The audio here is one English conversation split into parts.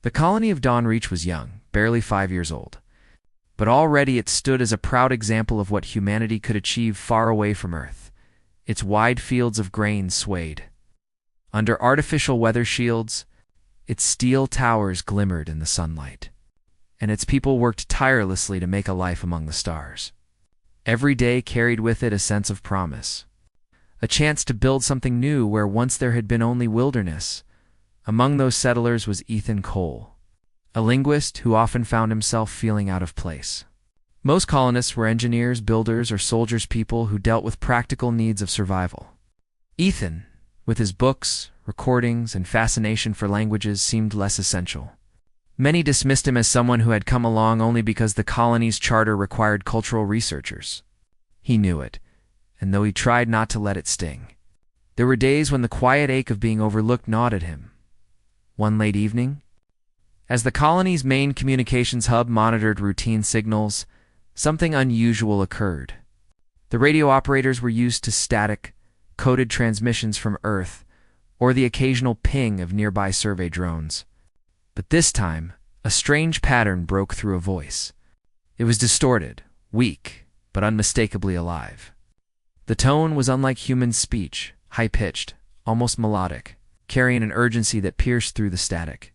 The colony of Dawnreach was young, barely 5 years old. But already it stood as a proud example of what humanity could achieve far away from Earth. Its wide fields of grain swayed. Under artificial weather shields, its steel towers glimmered in the sunlight, and its people worked tirelessly to make a life among the stars. Every day carried with it a sense of promise, a chance to build something new where once there had been only wilderness. Among those settlers was Ethan Cole, a linguist who often found himself feeling out of place. Most colonists were engineers, builders, or soldiers, people who dealt with practical needs of survival. Ethan, with his books, recordings, and fascination for languages, seemed less essential. Many dismissed him as someone who had come along only because the colony's charter required cultural researchers. He knew it, and though he tried not to let it sting, there were days when the quiet ache of being overlooked gnawed at him. One late evening, as the colony's main communications hub monitored routine signals, something unusual occurred. The radio operators were used to static, coded transmissions from Earth, or the occasional ping of nearby survey drones. But this time, a strange pattern broke through a voice. It was distorted, weak, but unmistakably alive. The tone was unlike human speech, high-pitched, almost melodic, carrying an urgency that pierced through the static.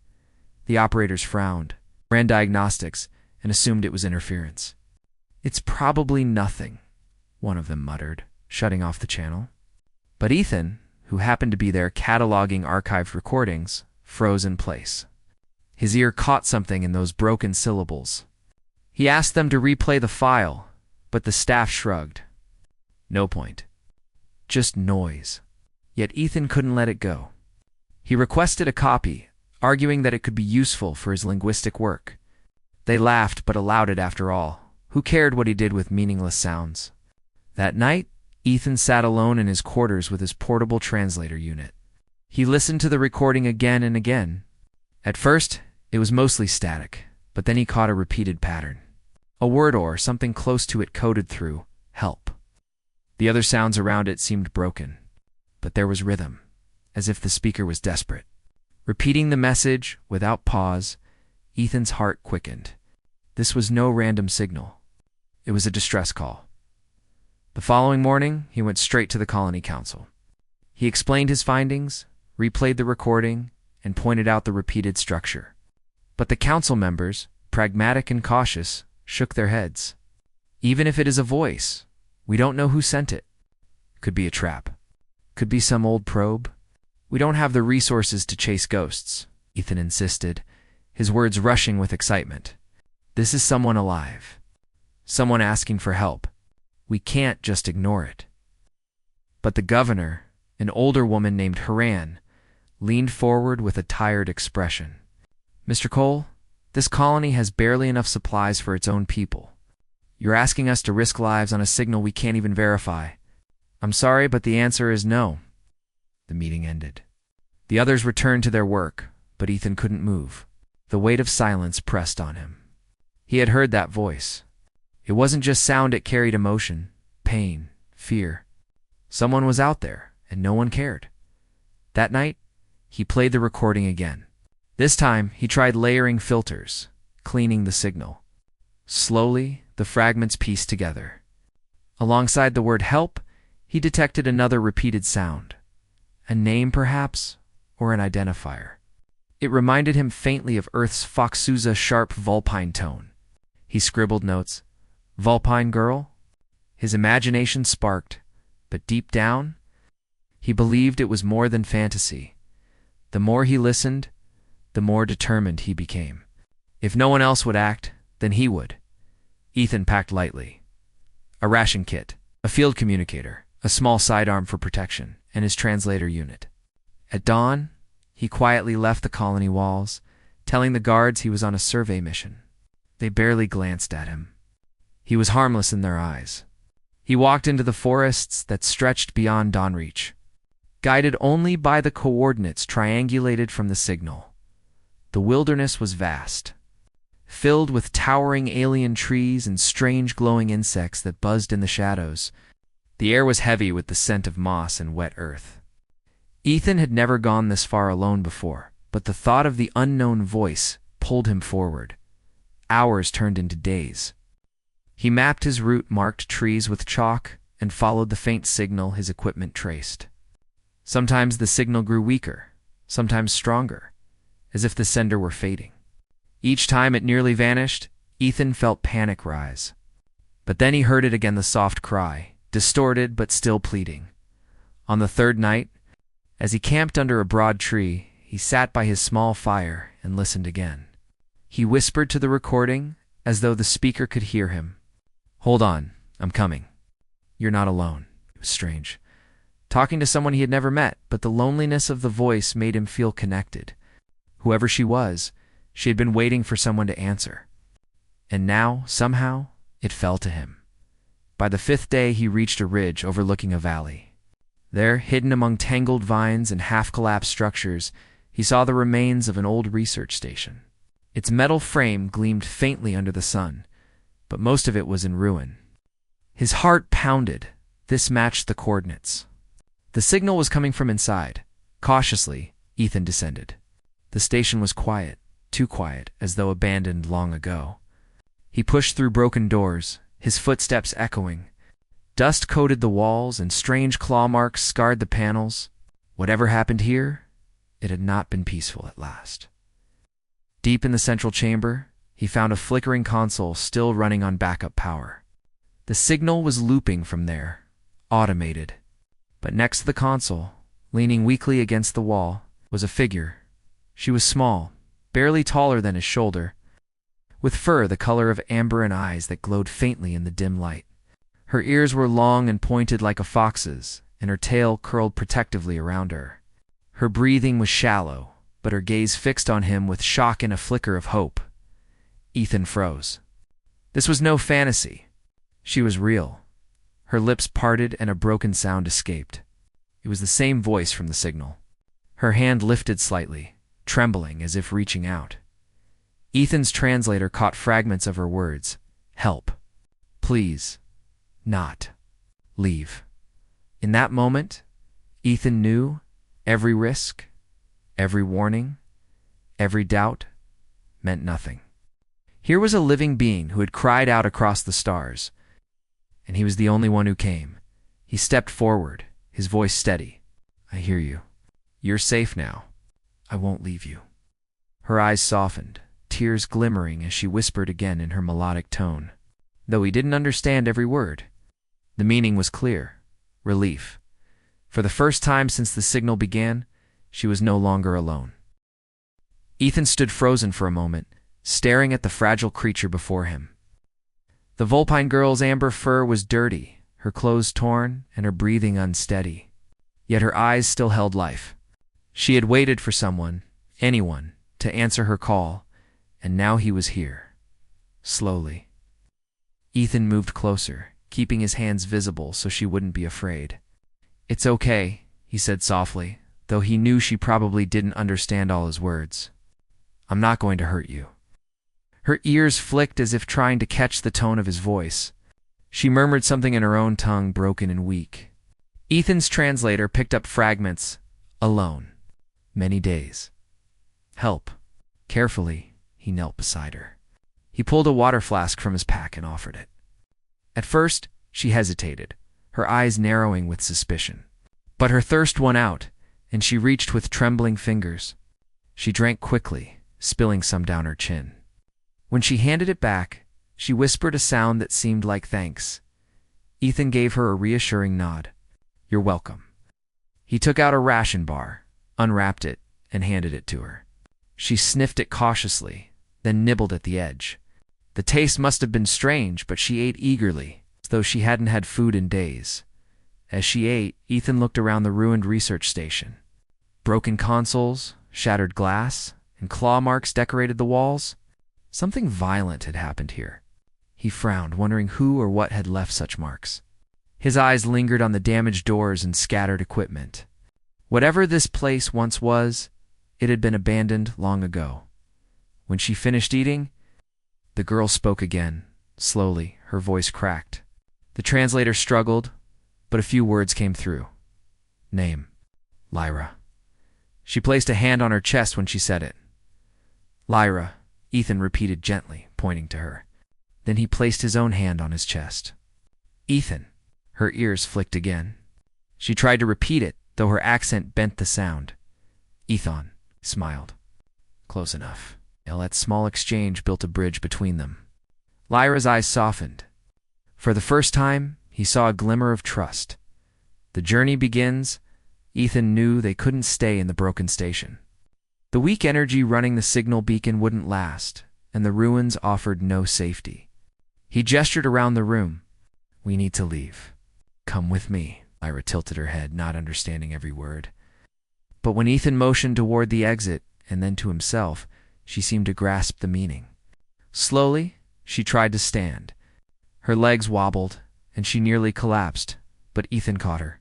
The operators frowned, ran diagnostics, and assumed it was interference. "It's probably nothing," one of them muttered, shutting off the channel. But Ethan, who happened to be there cataloging archived recordings, froze in place. His ear caught something in those broken syllables. He asked them to replay the file, but the staff shrugged. No point. Just noise. Yet Ethan couldn't let it go. He requested a copy, arguing that it could be useful for his linguistic work. They laughed, but allowed it after all. Who cared what he did with meaningless sounds? That night, Ethan sat alone in his quarters with his portable translator unit. He listened to the recording again and again. At first, it was mostly static, but then he caught a repeated pattern. A word or something close to it coded through, "help." The other sounds around it seemed broken, but there was rhythm, as if the speaker was desperate. Repeating the message without pause, Ethan's heart quickened. This was no random signal. It was a distress call. The following morning, he went straight to the colony council. He explained his findings, replayed the recording, and pointed out the repeated structure. But the council members, pragmatic and cautious, shook their heads. "Even if it is a voice, we don't know who sent it. Could be a trap. Could be some old probe. We don't have the resources to chase ghosts," Ethan insisted, his words rushing with excitement. "This is someone alive. Someone asking for help. We can't just ignore it." But the governor, an older woman named Haran, leaned forward with a tired expression. "Mr. Cole, this colony has barely enough supplies for its own people. You're asking us to risk lives on a signal we can't even verify. I'm sorry, but the answer is no." The meeting ended. The others returned to their work, but Ethan couldn't move. The weight of silence pressed on him. He had heard that voice. It wasn't just sound, it carried emotion, pain, fear. Someone was out there, and no one cared. That night, he played the recording again. This time, he tried layering filters, cleaning the signal. Slowly, the fragments pieced together. Alongside the word "help," he detected another repeated sound. A name, perhaps, or an identifier. It reminded him faintly of Earth's Foxusa sharp Vulpine tone. He scribbled notes. "Vulpine girl?" His imagination sparked, but deep down, he believed it was more than fantasy. The more he listened, the more determined he became. If no one else would act, then he would. Ethan packed lightly. A ration kit, a field communicator, a small sidearm for protection, and his translator unit. At dawn, he quietly left the colony walls, telling the guards he was on a survey mission. They barely glanced at him. He was harmless in their eyes. He walked into the forests that stretched beyond Dawnreach, guided only by the coordinates triangulated from the signal. The wilderness was vast, filled with towering alien trees and strange glowing insects that buzzed in the shadows. The air was heavy with the scent of moss and wet earth. Ethan had never gone this far alone before. but the thought of the unknown voice pulled him forward. Hours turned into days. He mapped his route, marked trees with chalk, and followed the faint signal his equipment traced. Sometimes the signal grew weaker, sometimes stronger, as if the sender were fading. Each time it nearly vanished, Ethan felt panic rise. But then he heard it again, the soft cry, distorted but still pleading. On the third night, as he camped under a broad tree, he sat by his small fire and listened again. He whispered to the recording, as though the speaker could hear him. "Hold on, I'm coming. You're not alone." It was strange. Talking to someone he had never met, but the loneliness of the voice made him feel connected. Whoever she was, she had been waiting for someone to answer. And now, somehow, it fell to him. By the fifth day, he reached a ridge overlooking a valley. There, hidden among tangled vines and half-collapsed structures, he saw the remains of an old research station. Its metal frame gleamed faintly under the sun, but most of it was in ruin. His heart pounded. This matched the coordinates. The signal was coming from inside. Cautiously, Ethan descended. The station was quiet, too quiet, as though abandoned long ago. He pushed through broken doors, his footsteps echoing. Dust coated the walls and strange claw marks scarred the panels. Whatever happened here, it had not been peaceful at last. Deep in the central chamber, he found a flickering console still running on backup power. The signal was looping from there, automated. But next to the console, leaning weakly against the wall, was a figure. She was small, barely taller than his shoulder, with fur the color of amber and eyes that glowed faintly in the dim light. Her ears were long and pointed like a fox's, and her tail curled protectively around her. Her breathing was shallow, but her gaze fixed on him with shock and a flicker of hope. Ethan froze. This was no fantasy. She was real. Her lips parted and a broken sound escaped. It was the same voice from the signal. Her hand lifted slightly, trembling as if reaching out. Ethan's translator caught fragments of her words. "Help. Please. Not. Leave." In that moment, Ethan knew every risk, every warning, every doubt meant nothing. Here was a living being who had cried out across the stars, and he was the only one who came. He stepped forward, his voice steady. "I hear you. You're safe now. I won't leave you." Her eyes softened, tears glimmering as she whispered again in her melodic tone. Though he didn't understand every word, the meaning was clear. Relief. For the first time since the signal began, she was no longer alone. Ethan stood frozen for a moment, staring at the fragile creature before him. The Vulpine girl's amber fur was dirty, her clothes torn, and her breathing unsteady. Yet her eyes still held life. She had waited for someone, anyone, to answer her call, and now he was here. Slowly. Ethan moved closer, keeping his hands visible so she wouldn't be afraid. "It's okay," he said softly, though he knew she probably didn't understand all his words. "I'm not going to hurt you." Her ears flicked as if trying to catch the tone of his voice. She murmured something in her own tongue, broken and weak. Ethan's translator picked up fragments. "Alone. Many days. Help." Carefully, he knelt beside her. He pulled a water flask from his pack and offered it. At first, she hesitated, her eyes narrowing with suspicion. But her thirst won out, and she reached with trembling fingers. She drank quickly, spilling some down her chin. When she handed it back, she whispered a sound that seemed like thanks. Ethan gave her a reassuring nod. "You're welcome." He took out a ration bar, unwrapped it, and handed it to her. She sniffed it cautiously, then nibbled at the edge. The taste must have been strange, but she ate eagerly, as though she hadn't had food in days. As she ate, Ethan looked around the ruined research station. Broken consoles, shattered glass, and claw marks decorated the walls. Something violent had happened here. He frowned, wondering who or what had left such marks. His eyes lingered on the damaged doors and scattered equipment. Whatever this place once was, it had been abandoned long ago. When she finished eating, the girl spoke again, slowly, her voice cracked. The translator struggled, but a few words came through. "Name. Lyra." She placed a hand on her chest when she said it. "Lyra," Ethan repeated gently, pointing to her. Then he placed his own hand on his chest. "Ethan." Her ears flicked again. She tried to repeat it, though her accent bent the sound. "Ethan," smiled. Close enough. That small exchange built a bridge between them. Lyra's eyes softened. For the first time, he saw a glimmer of trust. The journey begins. Ethan knew they couldn't stay in the broken station. The weak energy running the signal beacon wouldn't last, and the ruins offered no safety. He gestured around the room. "We need to leave." "Come with me." Lyra tilted her head, not understanding every word. But when Ethan motioned toward the exit, and then to himself, she seemed to grasp the meaning. Slowly, she tried to stand. Her legs wobbled, and she nearly collapsed, but Ethan caught her.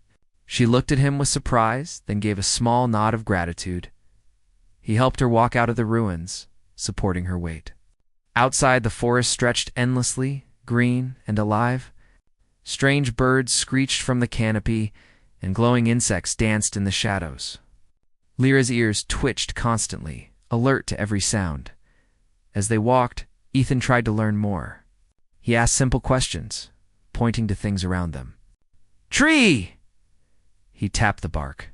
She looked at him with surprise, then gave a small nod of gratitude. He helped her walk out of the ruins, supporting her weight. Outside, the forest stretched endlessly, green and alive. Strange birds screeched from the canopy, and glowing insects danced in the shadows. Lyra's ears twitched constantly, alert to every sound. As they walked, Ethan tried to learn more. He asked simple questions, pointing to things around them. "Tree!" He tapped the bark.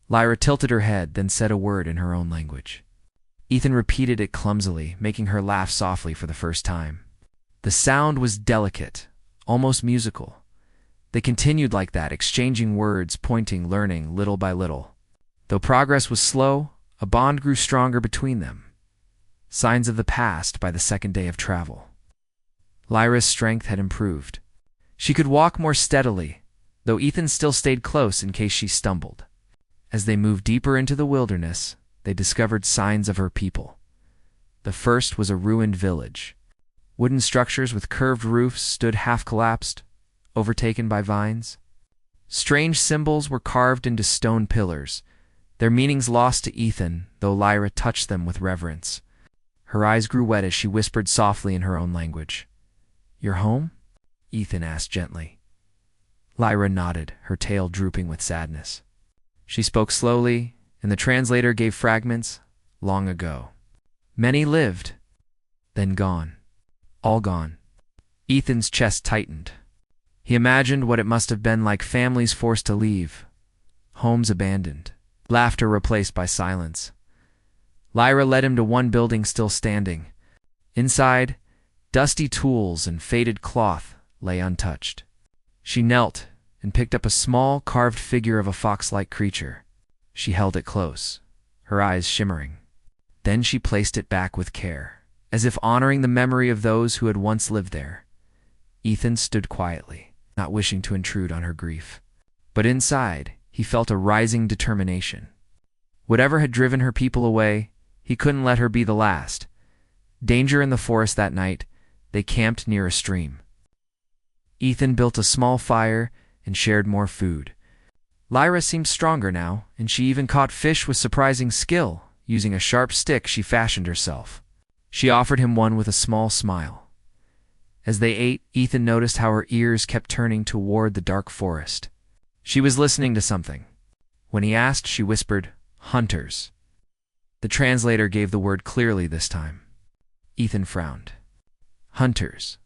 Lyra tilted her head, then said a word in her own language. Ethan repeated it clumsily, making her laugh softly for the first time. The sound was delicate, almost musical. They continued like that, exchanging words, pointing, learning, little by little. Though progress was slow, a bond grew stronger between them. Signs of the past by the second day of travel. Lyra's strength had improved. She could walk more steadily, though Ethan still stayed close in case she stumbled. As they moved deeper into the wilderness, they discovered signs of her people. The first was a ruined village. Wooden structures with curved roofs stood half-collapsed, overtaken by vines. Strange symbols were carved into stone pillars, their meanings lost to Ethan, though Lyra touched them with reverence. Her eyes grew wet as she whispered softly in her own language. "Your home?" Ethan asked gently. Lyra nodded, her tail drooping with sadness. She spoke slowly, and the translator gave fragments. "Long ago. Many lived, then gone. All gone." Ethan's chest tightened. He imagined what it must have been like, families forced to leave, homes abandoned, laughter replaced by silence. Lyra led him to one building still standing. Inside, dusty tools and faded cloth lay untouched. She knelt and picked up a small, carved figure of a fox-like creature. She held it close, her eyes shimmering. Then she placed it back with care, as if honoring the memory of those who had once lived there. Ethan stood quietly, not wishing to intrude on her grief. But inside, he felt a rising determination. Whatever had driven her people away, he couldn't let her be the last. Danger in the forest that night, they camped near a stream. Ethan built a small fire and shared more food. Lyra seemed stronger now, and she even caught fish with surprising skill, using a sharp stick she fashioned herself. She offered him one with a small smile. As they ate, Ethan noticed how her ears kept turning toward the dark forest. She was listening to something. When he asked, she whispered, "Hunters." The translator gave the word clearly this time. Ethan frowned. "Hunters.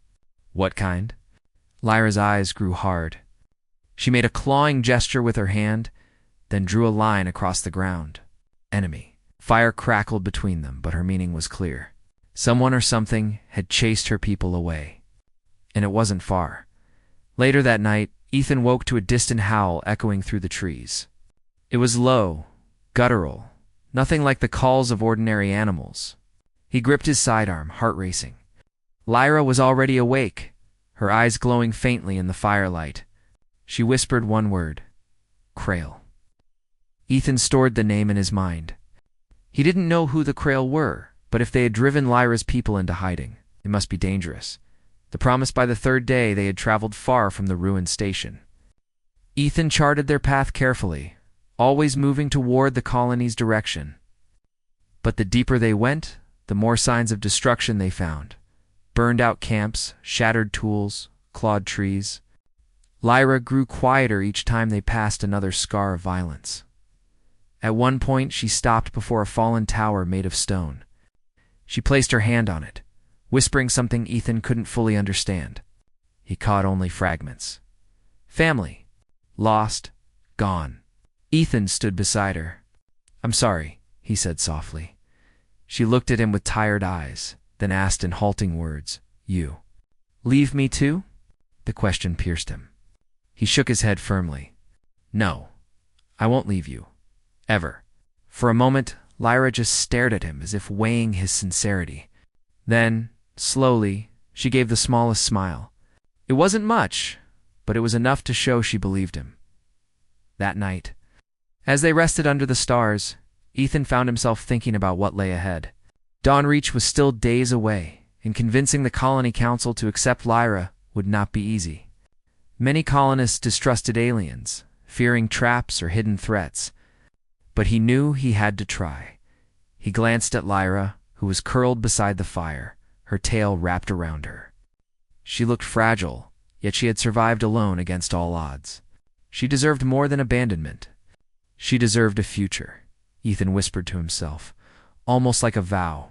What kind?" Lyra's eyes grew hard. She made a clawing gesture with her hand, then drew a line across the ground. "Enemy." Fire crackled between them, but her meaning was clear. Someone or something had chased her people away. And it wasn't far. Later that night, Ethan woke to a distant howl echoing through the trees. It was low, guttural, nothing like the calls of ordinary animals. He gripped his sidearm, heart racing. Lyra was already awake, her eyes glowing faintly in the firelight. She whispered one word, "Krail." Ethan stored the name in his mind. He didn't know who the Krail were, but if they had driven Lyra's people into hiding, they must be dangerous. The promise by the third day they had traveled far from the ruined station. Ethan charted their path carefully, always moving toward the colony's direction. But the deeper they went, the more signs of destruction they found. Burned-out camps, shattered tools, clawed trees. Lyra grew quieter each time they passed another scar of violence. At one point, she stopped before a fallen tower made of stone. She placed her hand on it, whispering something Ethan couldn't fully understand. He caught only fragments. Family. Lost. Gone. Ethan stood beside her. "I'm sorry," he said softly. She looked at him with tired eyes, then asked in halting words, "You leave me too?" The question pierced him. He shook his head firmly. "No, I won't leave you. Ever." For a moment, Lyra just stared at him as if weighing his sincerity. Then, slowly, she gave the smallest smile. It wasn't much, but it was enough to show she believed him. That night, as they rested under the stars, Ethan found himself thinking about what lay ahead. Dawnreach was still days away, and convincing the colony council to accept Lyra would not be easy. Many colonists distrusted aliens, fearing traps or hidden threats, but he knew he had to try. He glanced at Lyra, who was curled beside the fire, her tail wrapped around her. She looked fragile, yet she had survived alone against all odds. She deserved more than abandonment. She deserved a future, Ethan whispered to himself, almost like a vow.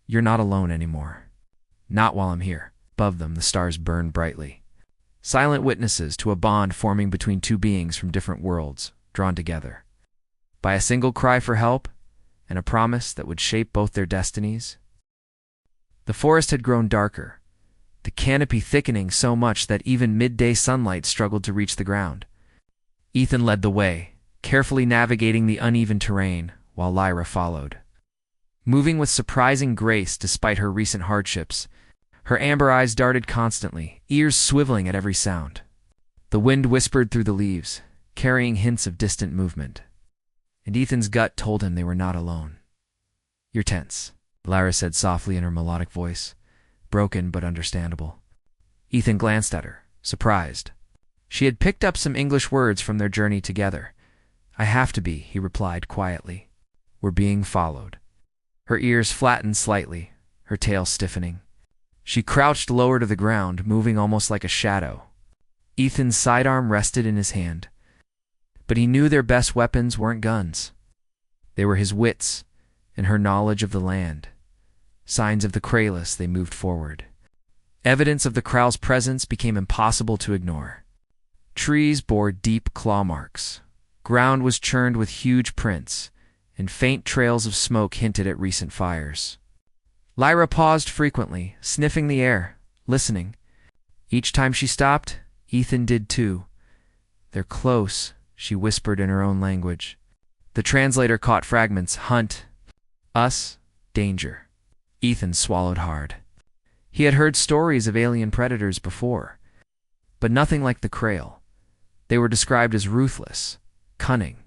"You're not alone anymore." "Not while I'm here." Above them, the stars burned brightly. Silent witnesses to a bond forming between two beings from different worlds, drawn together by a single cry for help and a promise that would shape both their destinies. The forest had grown darker, the canopy thickening so much that even midday sunlight struggled to reach the ground. Ethan led the way, carefully navigating the uneven terrain, while Lyra followed. Moving with surprising grace despite her recent hardships, her amber eyes darted constantly, ears swiveling at every sound. The wind whispered through the leaves, carrying hints of distant movement. And Ethan's gut told him they were not alone. "You're tense," Lyra said softly in her melodic voice, broken but understandable. Ethan glanced at her, surprised. She had picked up some English words from their journey together. "I have to be," he replied quietly. "We're being followed." Her ears flattened slightly, her tail stiffening. She crouched lower to the ground, moving almost like a shadow. Ethan's sidearm rested in his hand. But he knew their best weapons weren't guns. They were his wits and her knowledge of the land. Signs of the Kralis, they moved forward. Evidence of the Kral's presence became impossible to ignore. Trees bore deep claw marks. Ground was churned with huge prints, and faint trails of smoke hinted at recent fires. Lyra paused frequently, sniffing the air, listening. Each time she stopped, Ethan did too. "They're close," she whispered in her own language. The translator caught fragments. "Hunt. Us. Danger." Ethan swallowed hard. He had heard stories of alien predators before, but nothing like the Krail. They were described as ruthless, cunning,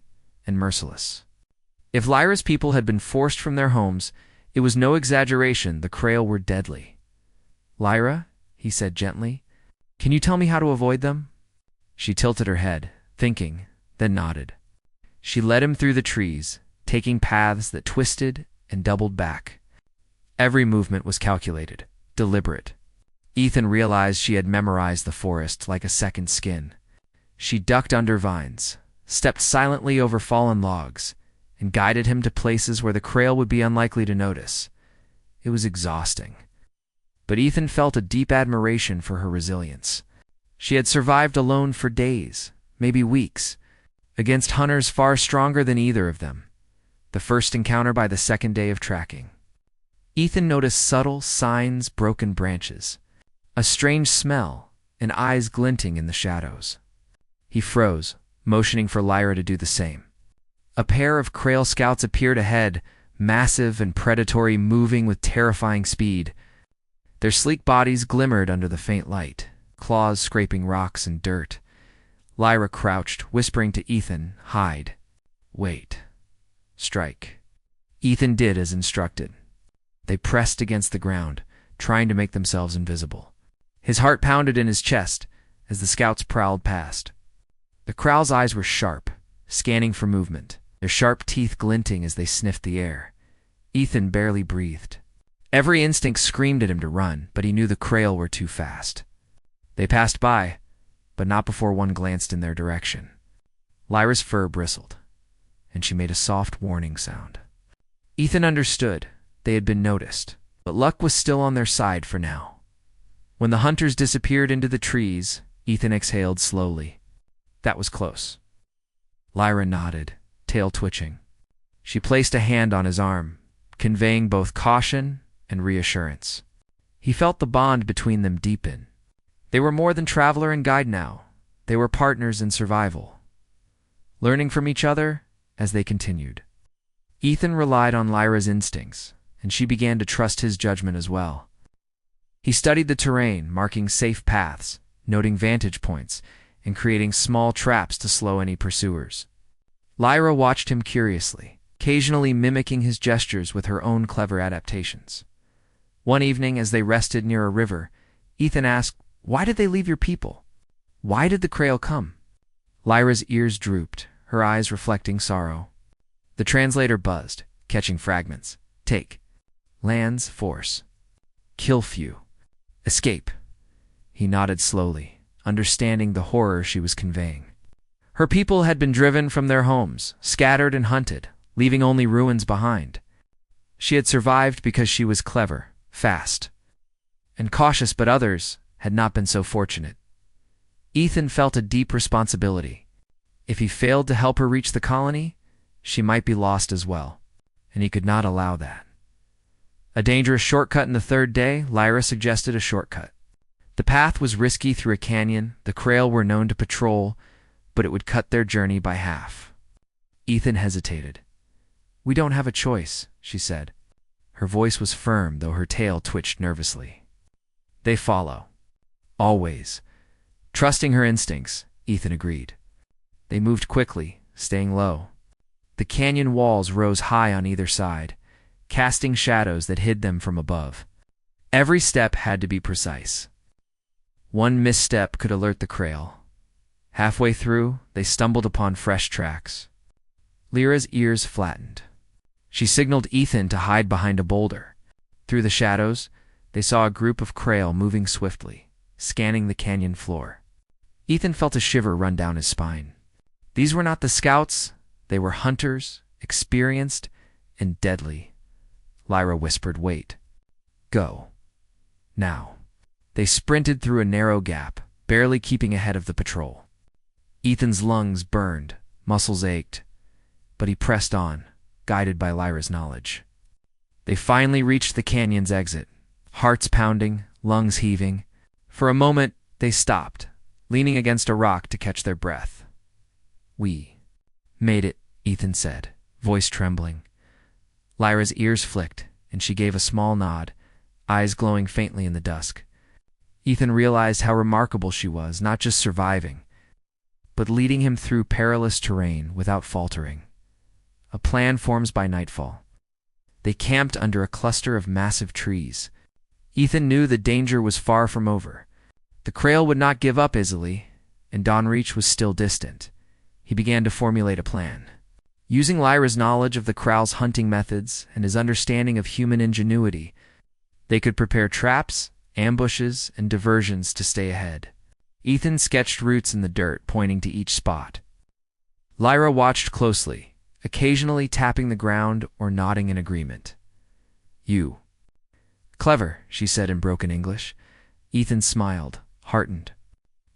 and merciless. If Lyra's people had been forced from their homes, it was no exaggeration the Krail were deadly. "Lyra," he said gently, "can you tell me how to avoid them?" She tilted her head, thinking, then nodded. She led him through the trees, taking paths that twisted and doubled back. Every movement was calculated, deliberate. Ethan realized she had memorized the forest like a second skin. She ducked under vines, stepped silently over fallen logs, and guided him to places where the Krail would be unlikely to notice. It was exhausting. But Ethan felt a deep admiration for her resilience. She had survived alone for days, maybe weeks, against hunters far stronger than either of them. The first encounter by the second day of tracking. Ethan noticed subtle signs, broken branches, a strange smell, and eyes glinting in the shadows. He froze, motioning for Lyra to do the same. A pair of Krail scouts appeared ahead, massive and predatory, moving with terrifying speed. Their sleek bodies glimmered under the faint light, claws scraping rocks and dirt. Lyra crouched, whispering to Ethan, "Hide. Wait. Strike." Ethan did as instructed. They pressed against the ground, trying to make themselves invisible. His heart pounded in his chest as the scouts prowled past. The Kral's eyes were sharp, scanning for movement, their sharp teeth glinting as they sniffed the air. Ethan barely breathed. Every instinct screamed at him to run, but he knew the Krail were too fast. They passed by, but not before one glanced in their direction. Lyra's fur bristled. and she made a soft warning sound. Ethan understood. They had been noticed, but luck was still on their side for now. When the hunters disappeared into the trees, Ethan exhaled slowly. That was close. Lyra nodded, tail twitching. She placed a hand on his arm, conveying both caution and reassurance. He felt the bond between them deepen. They were more than traveler and guide now. They were partners in survival, learning from each other as they continued. Ethan relied on Lyra's instincts, and she began to trust his judgment as well. He studied the terrain, marking safe paths, noting vantage points, and creating small traps to slow any pursuers. Lyra watched him curiously, occasionally mimicking his gestures with her own clever adaptations. One evening, as they rested near a river, Ethan asked, "Why did they leave your people? Why did the Krail come?" Lyra's ears drooped, her eyes reflecting sorrow. The translator buzzed, catching fragments. Take. Lands, force. Kill few. Escape. He nodded slowly, understanding the horror she was conveying. Her people had been driven from their homes, scattered and hunted, leaving only ruins behind. She had survived because she was clever, fast, and cautious, but others had not been so fortunate. Ethan felt a deep responsibility. If he failed to help her reach the colony, she might be lost as well, and he could not allow that. A dangerous shortcut in the third day, Lyra suggested a shortcut. The path was risky through a canyon the Krail were known to patrol, but it would cut their journey by half. Ethan hesitated. "We don't have a choice," she said. Her voice was firm, though her tail twitched nervously. "They follow. Always." Trusting her instincts, Ethan agreed. They moved quickly, staying low. The canyon walls rose high on either side, casting shadows that hid them from above. Every step had to be precise. One misstep could alert the Krail. Halfway through, they stumbled upon fresh tracks. Lyra's ears flattened. She signaled Ethan to hide behind a boulder. Through the shadows, they saw a group of Krail moving swiftly, scanning the canyon floor. Ethan felt a shiver run down his spine. These were not the scouts, they were hunters, experienced and deadly. Lyra whispered, "Wait. Go. Now." They sprinted through a narrow gap, barely keeping ahead of the patrol. Ethan's lungs burned, muscles ached, but he pressed on, guided by Lyra's knowledge. They finally reached the canyon's exit, hearts pounding, lungs heaving. For a moment, they stopped, leaning against a rock to catch their breath. "We made it," Ethan said, voice trembling. Lyra's ears flicked, and she gave a small nod, eyes glowing faintly in the dusk. Ethan realized how remarkable she was, not just surviving, but leading him through perilous terrain without faltering. A plan forms by nightfall. They camped under a cluster of massive trees. Ethan knew the danger was far from over. The Krail would not give up easily, and Dawnreach was still distant. He began to formulate a plan. Using Lyra's knowledge of the Kral's hunting methods and his understanding of human ingenuity, they could prepare traps, ambushes, and diversions to stay ahead. Ethan sketched routes in the dirt, pointing to each spot. Lyra watched closely, occasionally tapping the ground or nodding in agreement. "You." "Clever," she said in broken English. Ethan smiled, heartened.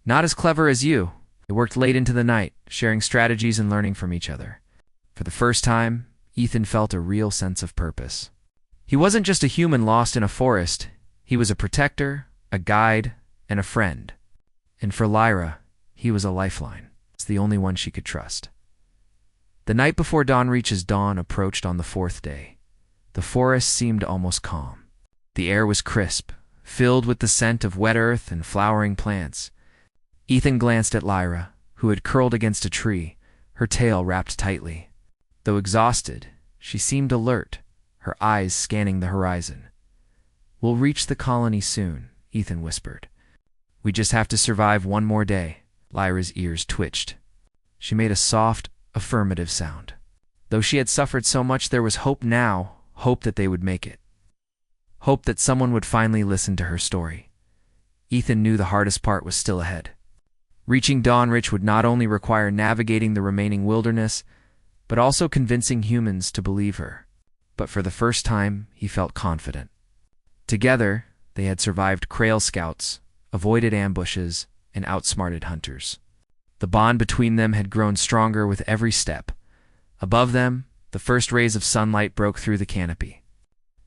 "Not as clever as you." They worked late into the night, sharing strategies and learning from each other. For the first time, Ethan felt a real sense of purpose. He wasn't just a human lost in a forest. He was a protector, a guide, and a friend. And for Lyra, he was a lifeline. It's the only one she could trust. The night before Dawnreach's dawn approached on the fourth day. The forest seemed almost calm. The air was crisp, filled with the scent of wet earth and flowering plants. Ethan glanced at Lyra, who had curled against a tree, her tail wrapped tightly. Though exhausted, she seemed alert, her eyes scanning the horizon. "We'll reach the colony soon," Ethan whispered. "We just have to survive one more day." Lyra's ears twitched. She made a soft, affirmative sound. Though she had suffered so much, there was hope now, hope that they would make it. Hope that someone would finally listen to her story. Ethan knew the hardest part was still ahead. Reaching Dawnreach would not only require navigating the remaining wilderness, but also convincing humans to believe her. But for the first time, he felt confident. Together, they had survived Krail scouts, avoided ambushes, and outsmarted hunters. The bond between them had grown stronger with every step. Above them, the first rays of sunlight broke through the canopy.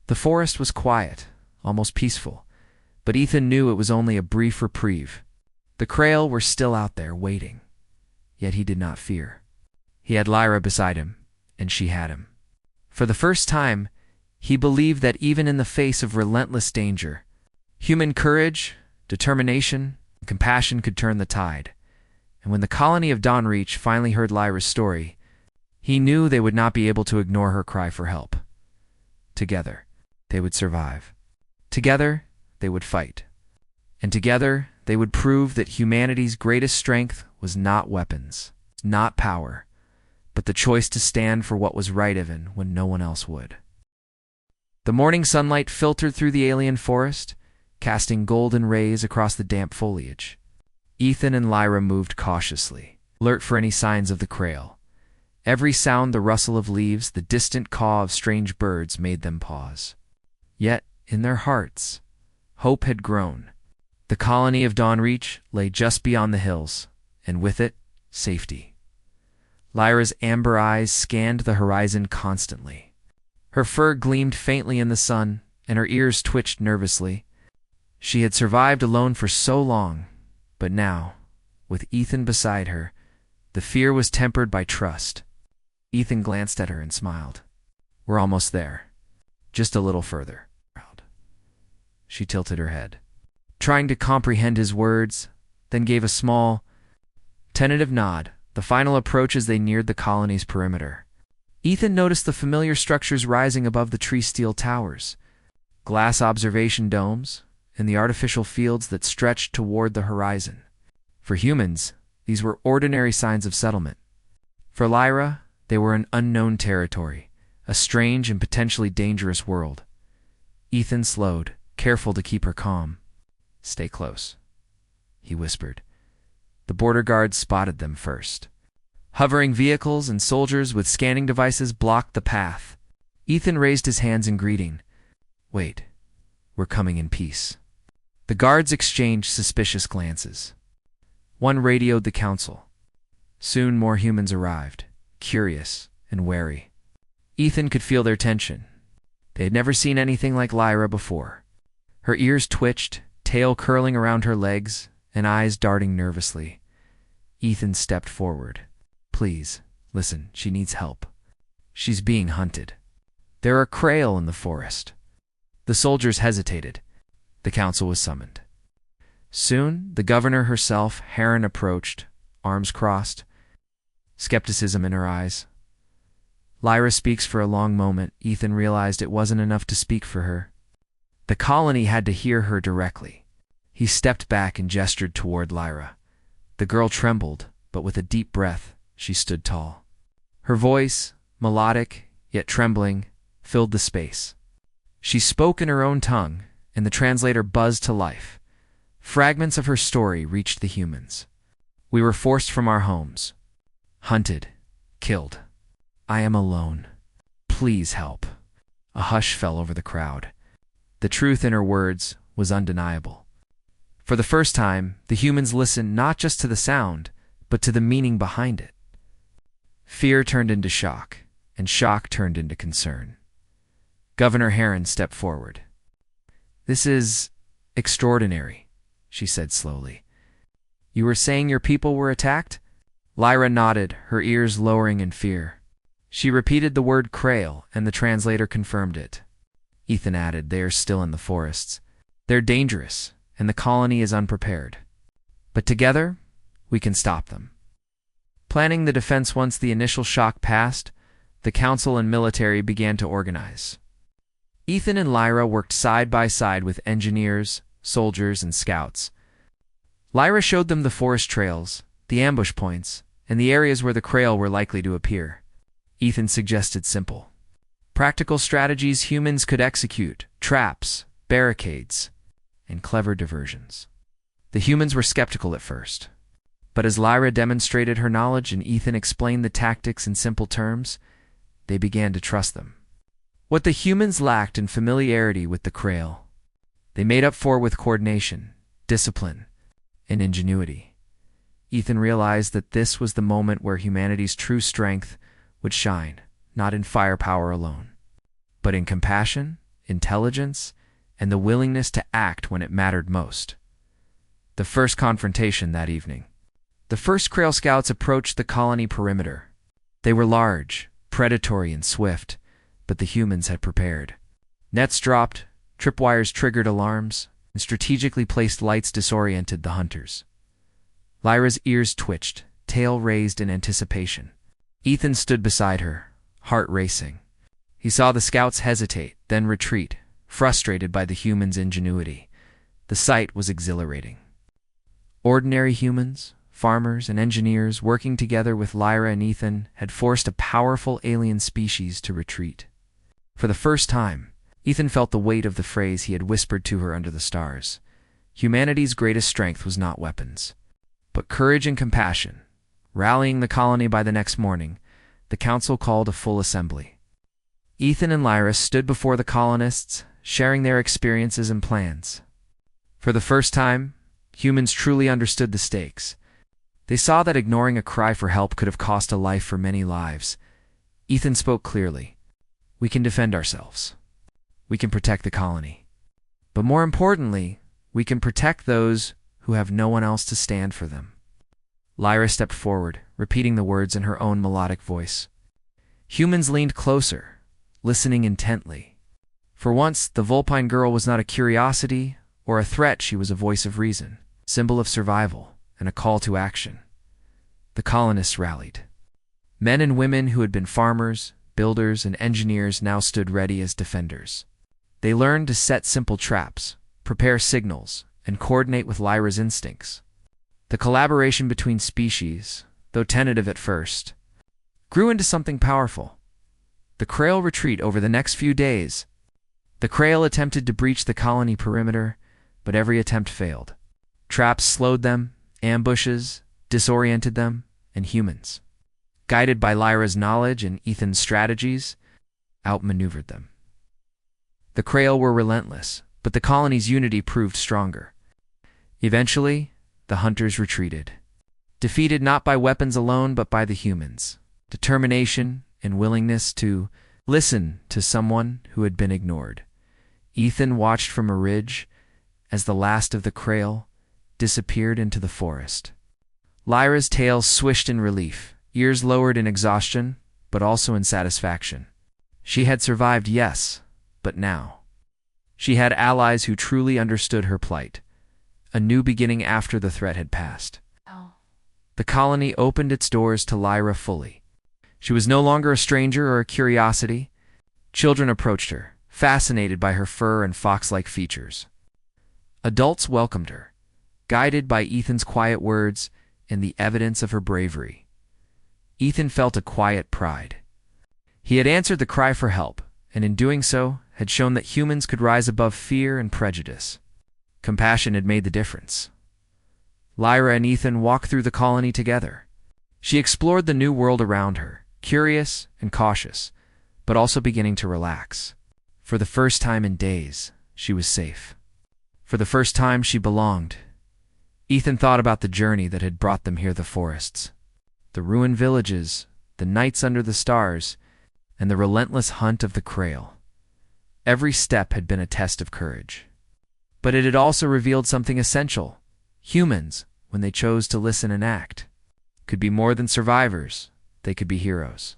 The forest was quiet, almost peaceful, but Ethan knew it was only a brief reprieve. The Krail were still out there, waiting. Yet he did not fear. He had Lyra beside him, and she had him. For the first time, he believed that even in the face of relentless danger, human courage, determination, and compassion could turn the tide. And when the colony of Dawnreach finally heard Lyra's story, he knew they would not be able to ignore her cry for help. Together, they would survive. Together, they would fight. And together, they would prove that humanity's greatest strength was not weapons, not power, but the choice to stand for what was right even when no one else would. The morning sunlight filtered through the alien forest, casting golden rays across the damp foliage. Ethan and Lyra moved cautiously, alert for any signs of the Krail. Every sound, the rustle of leaves, the distant caw of strange birds made them pause. Yet, in their hearts, hope had grown. The colony of Dawnreach lay just beyond the hills, and with it, safety. Lyra's amber eyes scanned the horizon constantly. Her fur gleamed faintly in the sun, and her ears twitched nervously. She had survived alone for so long, but now, with Ethan beside her, the fear was tempered by trust. Ethan glanced at her and smiled. "We're almost there. Just a little further." She tilted her head, trying to comprehend his words, then gave a small, tentative nod, the final approach as they neared the colony's perimeter. Ethan noticed the familiar structures rising above the tree-steel towers, glass observation domes, and the artificial fields that stretched toward the horizon. For humans, these were ordinary signs of settlement. For Lyra, they were an unknown territory, a strange and potentially dangerous world. Ethan slowed, careful to keep her calm. "Stay close," he whispered. The border guards spotted them first. Hovering vehicles and soldiers with scanning devices blocked the path. Ethan raised his hands in greeting. "Wait, we're coming in peace." The guards exchanged suspicious glances. One radioed the council. Soon more humans arrived, curious and wary. Ethan could feel their tension. They had never seen anything like Lyra before. Her ears twitched, tail curling around her legs, and eyes darting nervously. Ethan stepped forward. "Please, listen, she needs help. She's being hunted. There are Krail in the forest." The soldiers hesitated. The council was summoned. Soon, the governor herself, Heron, approached, arms crossed, skepticism in her eyes. Lyra speaks for a long moment. Ethan realized it wasn't enough to speak for her. The colony had to hear her directly. He stepped back and gestured toward Lyra. The girl trembled, but with a deep breath, she stood tall. Her voice, melodic yet trembling, filled the space. She spoke in her own tongue, and the translator buzzed to life. Fragments of her story reached the humans. "We were forced from our homes. Hunted. Killed. I am alone. Please help." A hush fell over the crowd. The truth in her words was undeniable. For the first time, the humans listened not just to the sound, but to the meaning behind it. Fear turned into shock, and shock turned into concern. Governor Heron stepped forward. "This is extraordinary," she said slowly. "You were saying your people were attacked?" Lyra nodded, her ears lowering in fear. She repeated the word Krail, and the translator confirmed it. Ethan added, "They are still in the forests. They're dangerous, and the colony is unprepared. But together, we can stop them." Planning the defense once the initial shock passed, the council and military began to organize. Ethan and Lyra worked side by side with engineers, soldiers, and scouts. Lyra showed them the forest trails, the ambush points, and the areas where the Krail were likely to appear. Ethan suggested simple, practical strategies humans could execute: traps, barricades, and clever diversions. The humans were skeptical at first, But as Lyra demonstrated her knowledge and Ethan explained the tactics in simple terms, they began to trust them. What the humans lacked in familiarity with the Krail, they made up for with coordination, discipline, and ingenuity. Ethan realized that this was the moment where humanity's true strength would shine, not in firepower alone, but in compassion, intelligence, and the willingness to act when it mattered most. The first confrontation that evening. The first Krail scouts approached the colony perimeter. They were large, predatory, and swift, but the humans had prepared. Nets dropped, tripwires triggered alarms, and strategically placed lights disoriented the hunters. Lyra's ears twitched, tail raised in anticipation. Ethan stood beside her, heart racing. He saw the scouts hesitate, then retreat, frustrated by the humans' ingenuity. The sight was exhilarating. Ordinary humans, farmers, and engineers working together with Lyra and Ethan had forced a powerful alien species to retreat. For the first time, Ethan felt the weight of the phrase he had whispered to her under the stars. Humanity's greatest strength was not weapons, but courage and compassion. Rallying the colony by the next morning, the council called a full assembly. Ethan and Lyra stood before the colonists, sharing their experiences and plans. For the first time, humans truly understood the stakes. They saw that ignoring a cry for help could have cost a life for many lives. Ethan spoke clearly. We can defend ourselves. We can protect the colony. But more importantly, we can protect those who have no one else to stand for them. Lyra stepped forward, repeating the words in her own melodic voice. Humans leaned closer, listening intently. For once, the Vulpine girl was not a curiosity or a threat. She was a voice of reason, symbol of survival, and a call to action. The colonists rallied. Men and women who had been farmers, builders, and engineers now stood ready as defenders. They learned to set simple traps, prepare signals, and coordinate with Lyra's instincts. The collaboration between species, though tentative at first, grew into something powerful. The Krail retreat over the next few days. The Krail attempted to breach the colony perimeter, but every attempt failed. Traps slowed them, ambushes disoriented them, and humans, guided by Lyra's knowledge and Ethan's strategies, outmaneuvered them. The Krail were relentless, but the colony's unity proved stronger. Eventually, the hunters retreated, defeated not by weapons alone but by the humans' determination and willingness to listen to someone who had been ignored. Ethan watched from a ridge as the last of the Krail disappeared into the forest. Lyra's tail swished in relief, ears lowered in exhaustion, but also in satisfaction. She had survived, yes, but now she had allies who truly understood her plight. A new beginning after the threat had passed. The colony opened its doors to Lyra fully. She was no longer a stranger or a curiosity. Children approached her, fascinated by her fur and fox-like features. Adults welcomed her, guided by Ethan's quiet words and the evidence of her bravery. Ethan felt a quiet pride. He had answered the cry for help, and in doing so, had shown that humans could rise above fear and prejudice. Compassion had made the difference. Lyra and Ethan walked through the colony together. She explored the new world around her, curious and cautious, but also beginning to relax. For the first time in days, she was safe. For the first time, she belonged. Ethan thought about the journey that had brought them here, the forests, the ruined villages, the nights under the stars, and the relentless hunt of the Krail. Every step had been a test of courage. But it had also revealed something essential. Humans, when they chose to listen and act, could be more than survivors. They could be heroes.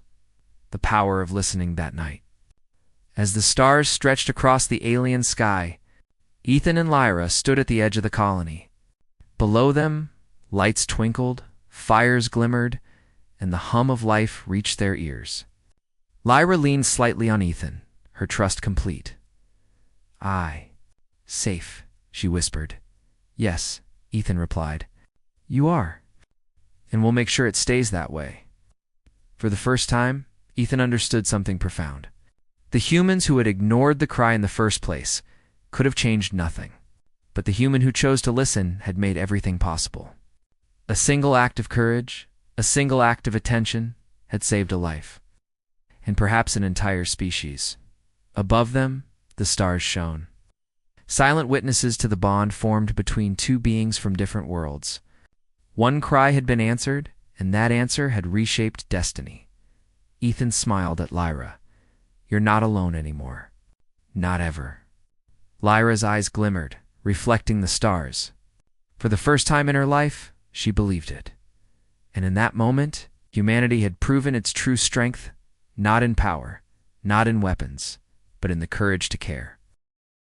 The power of listening that night. As the stars stretched across the alien sky, Ethan and Lyra stood at the edge of the colony. Below them, lights twinkled, fires glimmered, and the hum of life reached their ears. Lyra leaned slightly on Ethan, her trust complete. Safe, she whispered. Yes, Ethan replied. You are. And we'll make sure it stays that way. For the first time, Ethan understood something profound. The humans who had ignored the cry in the first place could have changed nothing. But the human who chose to listen had made everything possible. A single act of courage, a single act of attention, had saved a life, and perhaps an entire species. Above them, the stars shone, silent witnesses to the bond formed between two beings from different worlds. One cry had been answered, and that answer had reshaped destiny. Ethan smiled at Lyra. "You're not alone anymore. Not ever." Lyra's eyes glimmered, reflecting the stars. For the first time in her life, she believed it. And in that moment, humanity had proven its true strength, not in power, not in weapons, but in the courage to care.